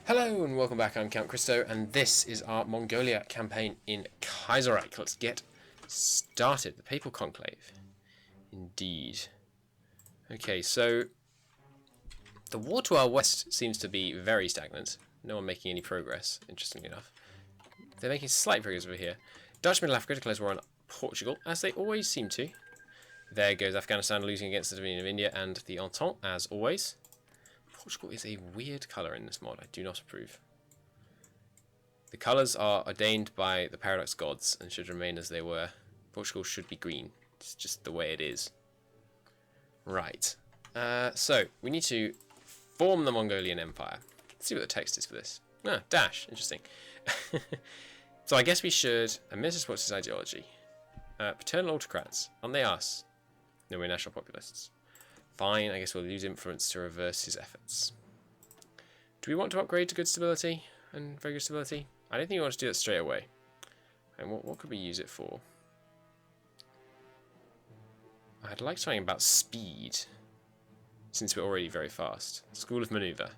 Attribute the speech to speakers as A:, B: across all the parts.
A: Hello and welcome back, I'm Count Christo, and this is our Mongolia campaign in Kaiserreich. Let's get started. The Papal Conclave. Indeed. Okay, so the war to our west seems to be very stagnant. No one making any progress, interestingly enough. They're making slight progress over here. Dutch Middle Africa declares war on Portugal, as they always seem to. There goes Afghanistan losing against the Dominion of India and the Entente, as always. Portugal is a weird colour in this mod. I do not approve. The colours are ordained by the Paradox gods and should remain as they were. Portugal should be green. It's just the way it is. Right. So, we need to form the Mongolian Empire. Let's see what the text is for this. Ah, dash. Interesting. So I guess we should administer supports his ideology. Paternal autocrats. Aren't they us? No, we're national populists. Fine, I guess we'll use influence to reverse his efforts. Do we want to upgrade to good stability and very good stability? I don't think we want to do that straight away. And what could we use it for? I'd like something about speed, since we're already very fast. School of Maneuver.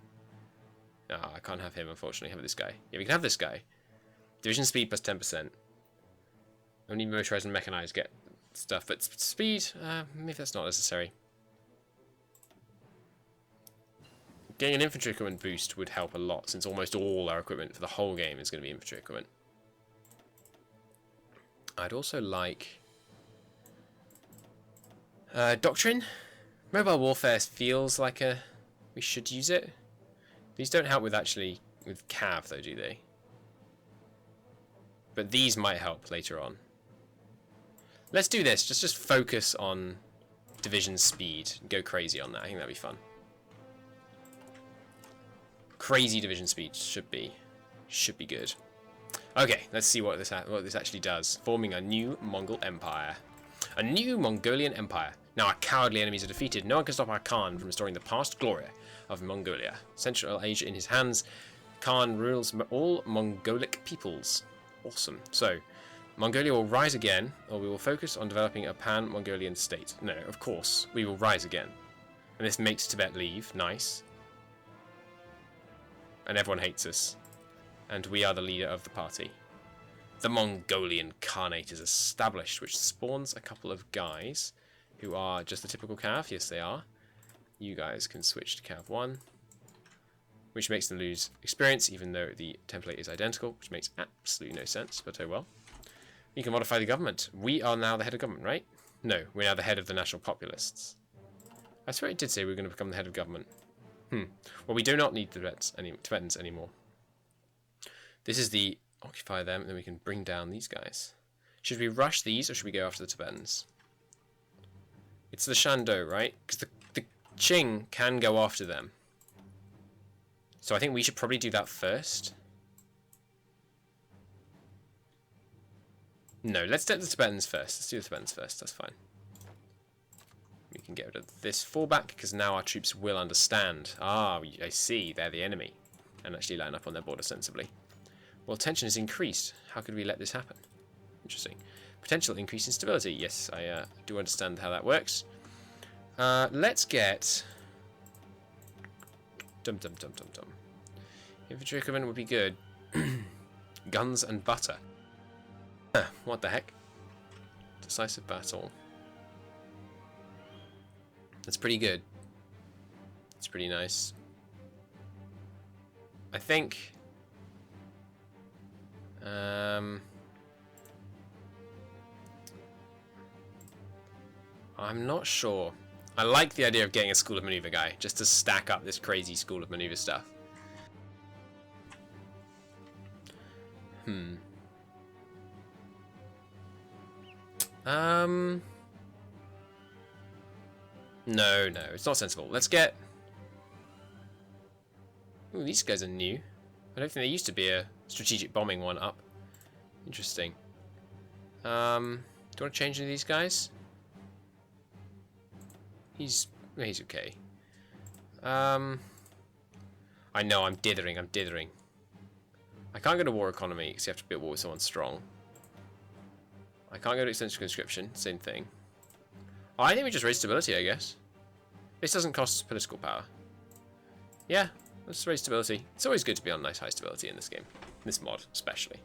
A: No, I can't have him, unfortunately. Have this guy. Yeah, we can have this guy. Division speed plus 10%. Only motorized and mechanized get stuff, but speed, maybe that's not necessary. Getting an infantry equipment boost would help a lot, since almost all our equipment for the whole game is going to be infantry equipment. I'd also like doctrine. Mobile warfare feels like we should use it. These don't help with cav though, do they? But these might help later on. Let's do this. Just focus on division speed. Go crazy on that. I think that'd be fun. Crazy division speed should be good. Okay, let's see what this actually does. Forming a new Mongol Empire. A new Mongolian Empire. Now our cowardly enemies are defeated. No one can stop our Khan from restoring the past glory of Mongolia. Central Asia in his hands. Khan rules all Mongolic peoples. Awesome. So, Mongolia will rise again, or we will focus on developing a pan-Mongolian state. No, of course, we will rise again. And this makes Tibet leave. Nice. And everyone hates us. And we are the leader of the party. The Mongolian Khanate is established, which spawns a couple of guys who are just the typical cav. Yes, they are. You guys can switch to cav 1, which makes them lose experience, even though the template is identical, which makes absolutely no sense, but oh well. You can modify the government. We are now the head of government, right? No, we're now the head of the national populists. I swear it did say we were going to become the head of government. Well, we do not need the Tibetans anymore. This is the occupy them, and then we can bring down these guys. Should we rush these, or should we go after the Tibetans? It's the Shandong, right? Because the Qing can go after them. So I think we should probably do that first. No, let's do the Tibetans first. Let's do the Tibetans first, that's fine. We can get rid of this fallback, because now our troops will understand. Ah, I see, they're the enemy. And actually line up on their border sensibly. Well, tension is increased. How could we let this happen? Interesting. Potential increase in stability. Yes, I do understand how that works. Let's get... Infantry equipment would be good. Guns and butter. What the heck? Decisive battle. That's pretty good. It's pretty nice. I think... I'm not sure. I like the idea of getting a School of Maneuver guy, just to stack up this crazy School of Maneuver stuff. No, it's not sensible. Let's get... Ooh, these guys are new. I don't think there used to be a strategic bombing one up. Interesting. Do you want to change any of these guys? He's okay. I know, I'm dithering. I can't go to war economy because you have to be at war with someone strong. I can't go to extensive conscription, same thing. Oh, I think we just raise stability, I guess. This doesn't cost political power. Yeah, let's raise stability. It's always good to be on nice high stability in this game. In this mod, especially.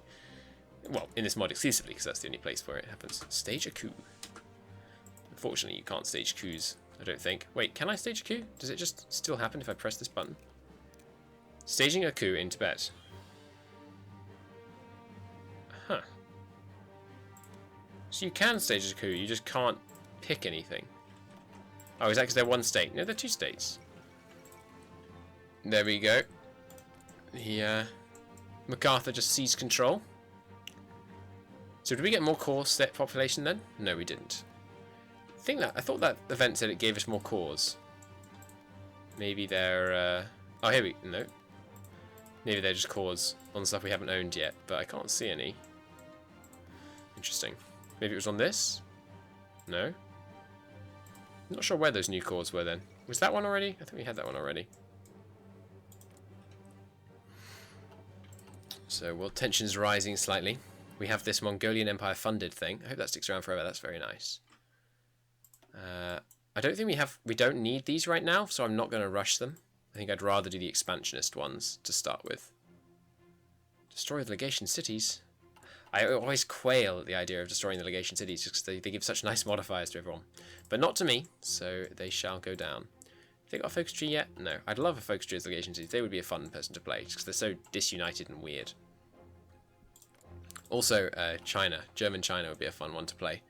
A: Well, in this mod exclusively, because that's the only place where it happens. Stage a coup. Unfortunately, you can't stage coups, I don't think. Wait, can I stage a coup? Does it just still happen if I press this button? Staging a coup in Tibet. Huh. So you can stage a coup, you just can't pick anything. Oh, is that because they're one state? No, they're two states. There we go. MacArthur just seized control. So did we get more core set population then? No, we didn't. I thought that event said it gave us more cores. Maybe they're oh, here we no. Maybe they're just cores on stuff we haven't owned yet, but I can't see any. Interesting. Maybe it was on this? No. I'm not sure where those new cores were then. Was that one already? I think we had that one already. So world tensions rising slightly. We have this Mongolian Empire funded thing. I hope that sticks around forever. That's very nice. I don't think we don't need these right now, so I'm not going to rush them. I think I'd rather do the expansionist ones to start with. Destroy the legation cities. I always quail at the idea of destroying the legation cities just because they give such nice modifiers to everyone. But not to me, so they shall go down. Have they got a focus tree yet? No. I'd love a focus tree as legation cities. They would be a fun person to play just because they're so disunited and weird. Also, China. German China would be a fun one to play.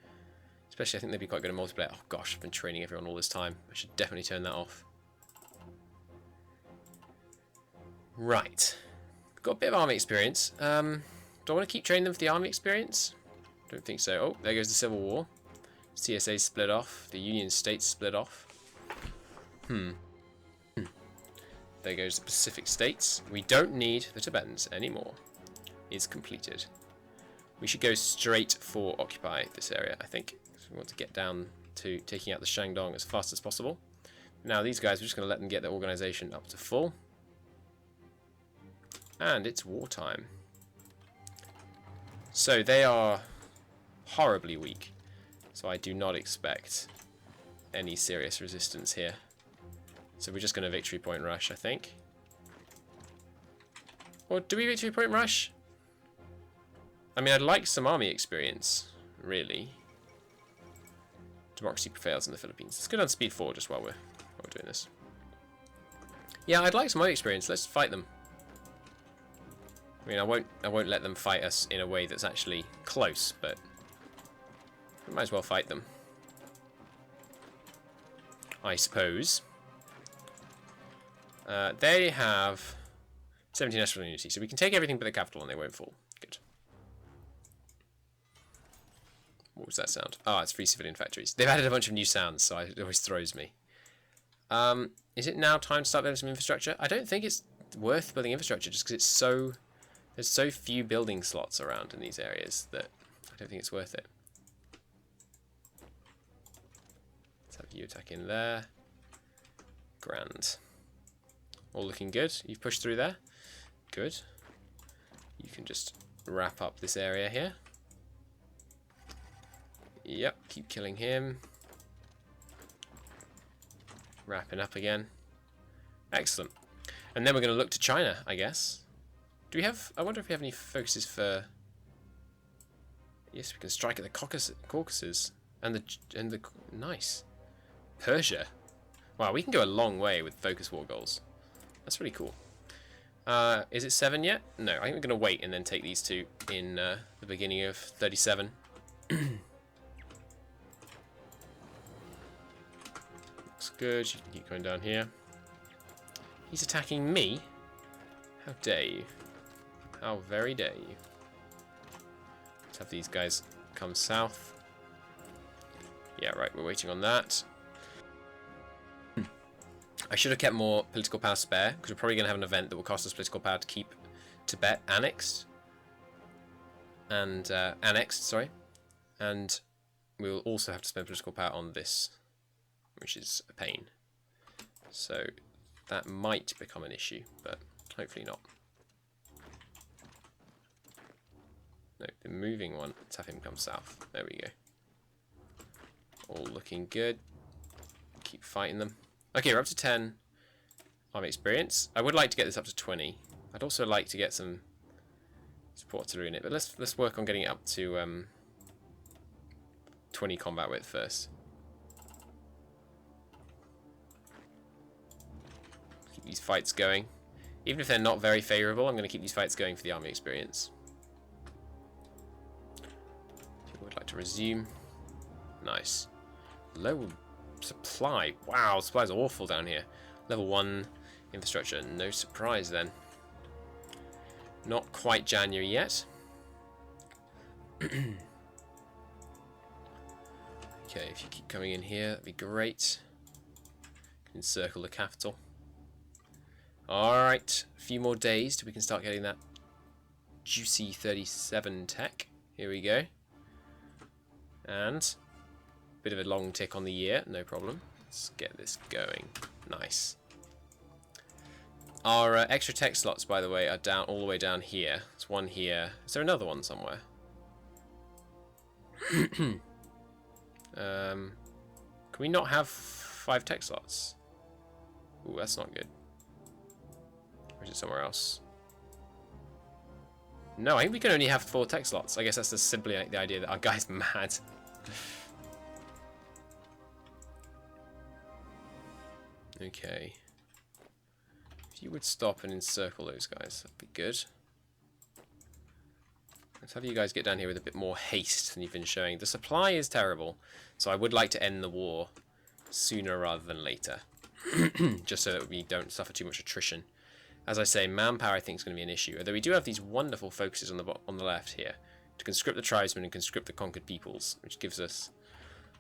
A: Especially, I think they'd be quite good at multiplayer. Oh gosh, I've been training everyone all this time. I should definitely turn that off. Right. Got a bit of army experience. Do I want to keep training them for the army experience? Don't think so. Oh, there goes the Civil War. CSA split off. The Union States split off. There goes the Pacific States. We don't need the Tibetans anymore. It's completed. We should go straight for occupy this area, I think. We want to get down to taking out the Shandong as fast as possible. Now these guys, we're just going to let them get their organization up to full. And it's wartime. So they are horribly weak. So I do not expect any serious resistance here. So we're just going to victory point rush, I think. Or do we victory point rush? I mean, I'd like some army experience, really. Democracy prevails in the Philippines. Let's go down to speed 4 just while we're doing this. Yeah, I'd like some army experience. Let's fight them. I mean, I won't let them fight us in a way that's actually close, but we might as well fight them, I suppose. They have 17 national unity, so we can take everything but the capital and they won't fall. Good. What was that sound? Oh, it's free civilian factories. They've added a bunch of new sounds, so it always throws me. Is it now time to start building some infrastructure? I don't think it's worth building infrastructure just because it's so... There's so few building slots around in these areas that I don't think it's worth it. Let's have you attack in there. Grand. All looking good. You've pushed through there. Good. You can just wrap up this area here. Yep, keep killing him. Wrapping up again. Excellent. And then we're going to look to China, I guess. Do we have... I wonder if we have any focuses for... Yes, we can strike at the Caucasus. And the... Nice. Persia. Wow, we can go a long way with focus war goals. That's really cool. Is it 7 yet? No, I think we're going to wait and then take these two in the beginning of 37. Looks good. You can keep going down here. He's attacking me? How dare you? How very dare you? Let's have these guys come south. Yeah, right, we're waiting on that. I should have kept more political power spare, because we're probably going to have an event that will cost us political power to keep Tibet annexed. And, sorry. And we'll also have to spend political power on this, which is a pain. So that might become an issue, but hopefully not. No, the moving one. Let's have him come south. There we go. All looking good. Keep fighting them. Okay, we're up to 10. army experience. I would like to get this up to 20. I'd also like to get some support artillery in it, but let's work on getting it up to 20 combat width first. Keep these fights going. Even if they're not very favourable, I'm going to keep these fights going for the army experience. People would like to resume. Nice. Low supply. Wow, supply's awful down here. Level 1 infrastructure. No surprise then. Not quite January yet. Okay, if you keep coming in here, that'd be great. Encircle the capital. Alright, a few more days till we can start getting that juicy 37 tech. Here we go. And bit of a long tick on the year, no problem. Let's get this going. Nice. Our extra tech slots, by the way, are down all the way down here. There's one here. Is there another one somewhere? Can we not have 5 tech slots? Ooh, that's not good. Or is it somewhere else? No, I think we can only have 4 tech slots. I guess that's just simply the idea that our guy's mad. Okay. If you would stop and encircle those guys, that'd be good. Let's have you guys get down here with a bit more haste than you've been showing. The supply is terrible, so I would like to end the war sooner rather than later. Just so that we don't suffer too much attrition. As I say, manpower I think is going to be an issue, although we do have these wonderful focuses on the left here to conscript the tribesmen and conscript the conquered peoples, which gives us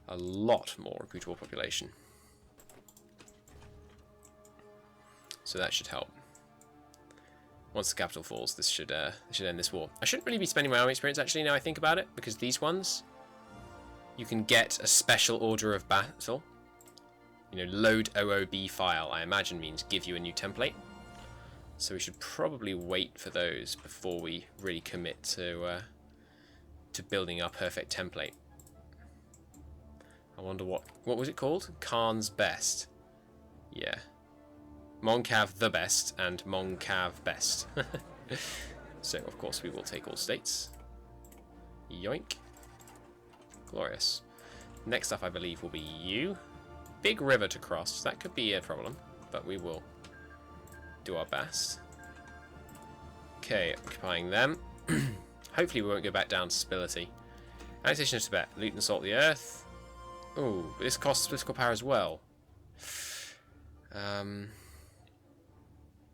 A: a lot more recruitable population. So that should help. Once the capital falls, this should end this war. I shouldn't really be spending my army experience actually now I think about it, because these ones you can get a special order of battle. You know, load OOB file I imagine means give you a new template. So we should probably wait for those before we really commit to building our perfect template. I wonder what was it called? Khan's Best. Yeah. Moncav the best and Moncav best. So of course we will take all states. Yoink. Glorious. Next up I believe will be you. Big river to cross. That could be a problem, but we will do our best. Okay, occupying them. Hopefully we won't go back down to stability. Annexation of Tibet. Loot and assault the earth. Oh, but this costs political power as well.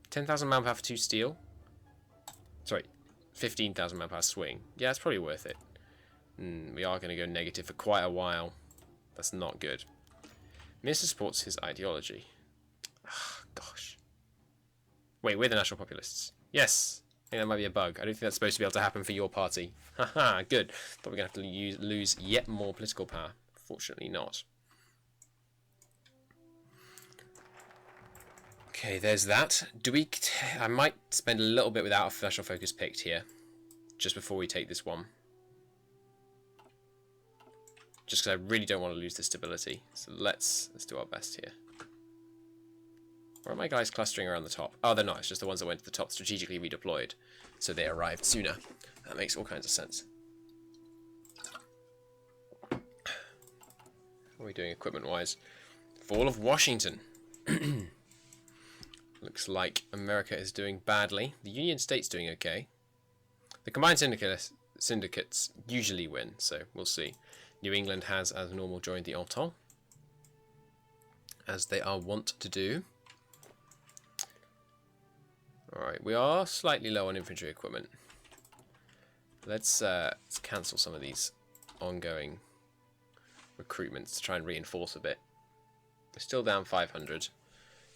A: 10,000 manpower for 2 steel. Sorry, 15,000 manpower swing. Yeah, that's probably worth it. We are going to go negative for quite a while. That's not good. Minister supports his ideology. Ah, gosh. Wait, we're the National Populists. Yes. I think that might be a bug. I don't think that's supposed to be able to happen for your party. Haha, good. Thought we were going to have to lose yet more political power. Fortunately not. Okay, there's that. I might spend a little bit without a national focus picked here, just before we take this one. Just because I really don't want to lose the stability. So let's do our best here. Where are my guys clustering around the top? Oh, they're not. It's just the ones that went to the top strategically redeployed, so they arrived sooner. That makes all kinds of sense. What are we doing equipment-wise? Fall of Washington. Looks like America is doing badly. The Union State's doing okay. The combined syndicates usually win, so we'll see. New England has, as normal, joined the Entente, as they are wont to do. Alright, we are slightly low on infantry equipment. Let's cancel some of these ongoing recruitments to try and reinforce a bit. We're still down 500.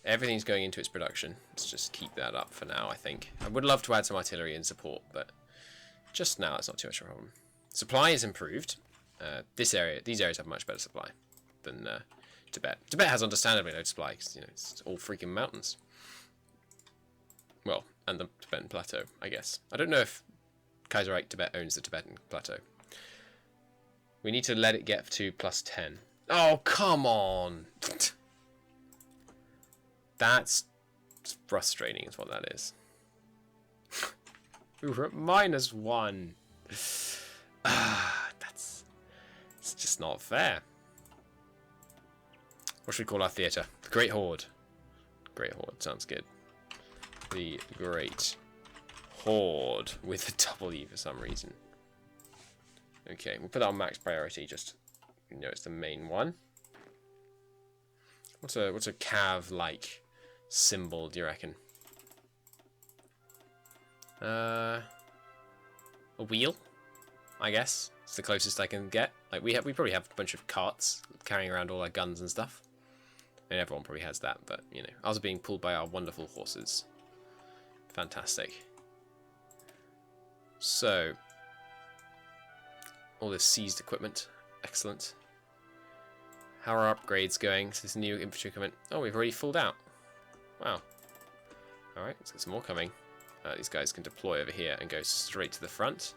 A: Everything's going into its production. Let's just keep that up for now, I think. I would love to add some artillery and support, but just now it's not too much of a problem. Supply is improved. These areas have much better supply than Tibet. Tibet has understandably no supply because it's all freaking mountains. Well, and the Tibetan Plateau, I guess. I don't know if Kaiserreich Tibet owns the Tibetan Plateau. We need to let it get to +10. Oh, come on! That's It's frustrating is what that is. Ooh, we're at -1. It's just not fair. What should we call our theatre? The Great Horde. Great Horde, sounds good. The Great Horde with a W for some reason. Okay, we'll put that on max priority, just you know it's the main one. What's a cav-like symbol, do you reckon? A wheel, I guess. It's the closest I can get. Like we probably have a bunch of carts carrying around all our guns and stuff. And everyone probably has that, but you know, ours are being pulled by our wonderful horses. Fantastic. So, all this seized equipment, excellent. How are upgrades going to this new infantry equipment? Oh, we've already fulled out. Wow. Alright, let's get some more coming. These guys can deploy over here and go straight to the front.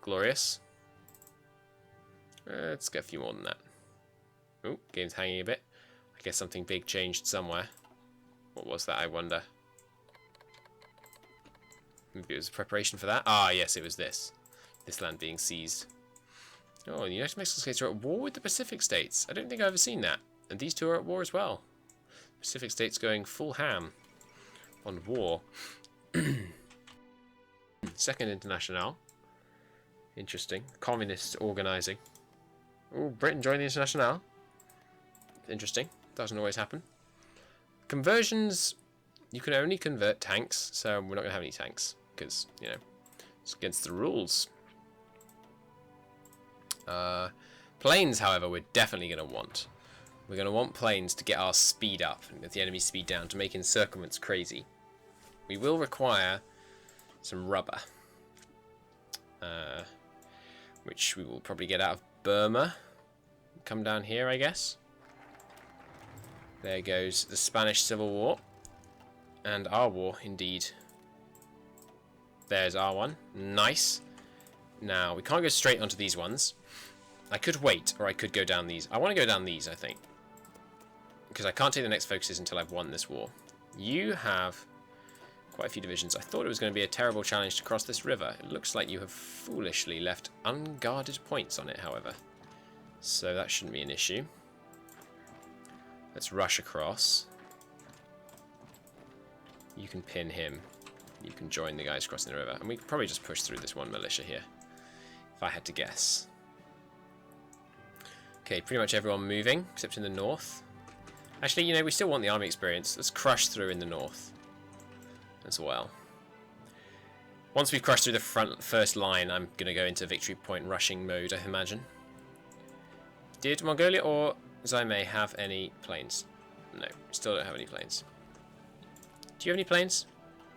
A: Glorious. Let's get a few more than that. Oh, game's hanging a bit. I guess something big changed somewhere. What was that, I wonder? Maybe it was a preparation for that? Ah, yes, it was this. This land being seized. Oh, the United Mexican states are at war with the Pacific states. I don't think I've ever seen that. And these two are at war as well. Pacific states going full ham on war. Second International. Interesting. Communists organising. Oh, Britain joined the International. Interesting. Doesn't always happen. Conversions. You can only convert tanks, so we're not going to have any tanks. Because, you know, it's against the rules. Planes, however, we're definitely going to want. We're going to want planes to get our speed up and get the enemy's speed down to make encirclements crazy. We will require some rubber. Which we will probably get out of Burma. Come down here, I guess. There goes the Spanish Civil War. And our war, indeed. There's our one. Nice. Now, we can't go straight onto these ones. I could wait, or I could go down these. I want to go down these, I think. Because I can't take the next focuses until I've won this war. You have quite a few divisions. I thought it was going to be a terrible challenge to cross this river. It looks like you have foolishly left unguarded points on it, however. So that shouldn't be an issue. Let's rush across. You can pin him. You can join the guys crossing the river. And we could probably just push through this one militia here. If I had to guess. Okay, pretty much everyone moving, except in the north. Actually, you know, we still want the army experience. Let's crush through in the north as well. Once we've crushed through the first line, I'm going to go into victory point rushing mode, I imagine. Did Mongolia or Zaime have any planes? No, still don't have any planes. Do you have any planes?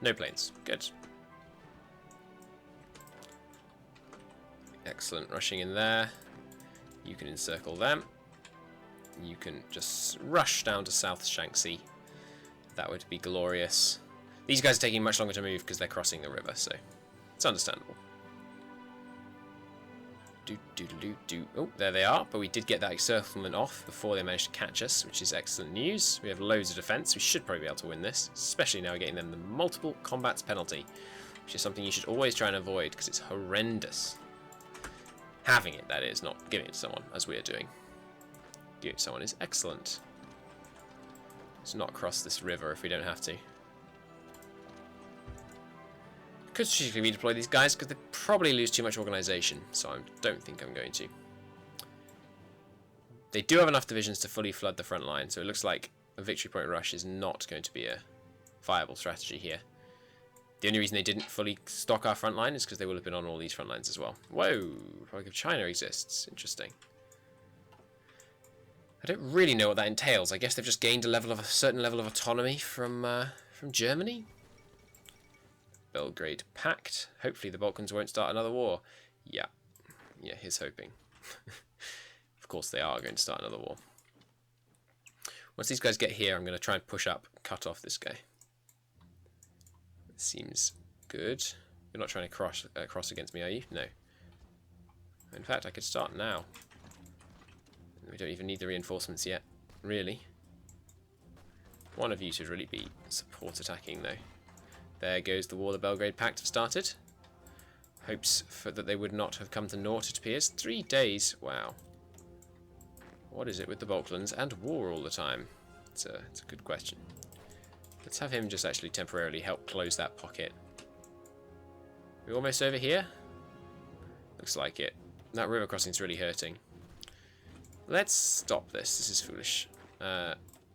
A: No planes. Good. Excellent. Rushing in there. You can encircle them. You can just rush down to South Shanxi. That would be glorious. These guys are taking much longer to move because they're crossing the river, so it's understandable. Oh, there they are. But we did get that encirclement off before they managed to catch us, which is excellent news. We have loads of defense. We should probably be able to win this, especially now we're getting them the multiple combats penalty, which is something you should always try and avoid because it's horrendous. Having it, that is, not giving it to someone, as we are doing. Giving it to someone is excellent. Let's not cross this river if we don't have to. Could strategically redeploy these guys because they probably lose too much organisation, so I don't think I'm going to. They do have enough divisions to fully flood the front line, so it looks like a victory point rush is not going to be a viable strategy here. The only reason they didn't fully stock our front line is because they would have been on all these front lines as well. Whoa, Republic of China exists. Interesting. I don't really know what that entails. I guess they've just gained a certain level of autonomy from Germany. Belgrade Pact. Hopefully the Balkans won't start another war. Yeah, here's hoping. Of course they are going to start another war. Once these guys get here, I'm going to try and push up, cut off this guy. Seems good. You're not trying to cross against me, are you? No. In fact, I could start now. We don't even need the reinforcements yet, really. One of you should really be support attacking, though. There goes the War of Belgrade Pact have started. Hopes that they would not have come to naught, it appears. 3 days, wow. What is it with the Balkans and war all the time? It's a good question. Let's have him just actually temporarily help close that pocket. We're almost over here? Looks like it. That river crossing's really hurting. Let's stop this. This is foolish.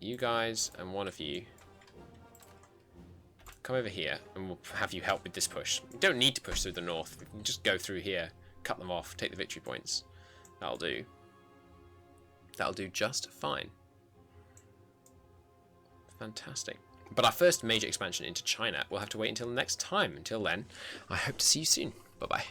A: You guys and one of you come over here and we'll have you help with this push. You don't need to push through the north. You can just go through here, cut them off, take the victory points. That'll do. That'll do just fine. Fantastic. But our first major expansion into China will have to wait until next time. Until then, I hope to see you soon. Bye-bye.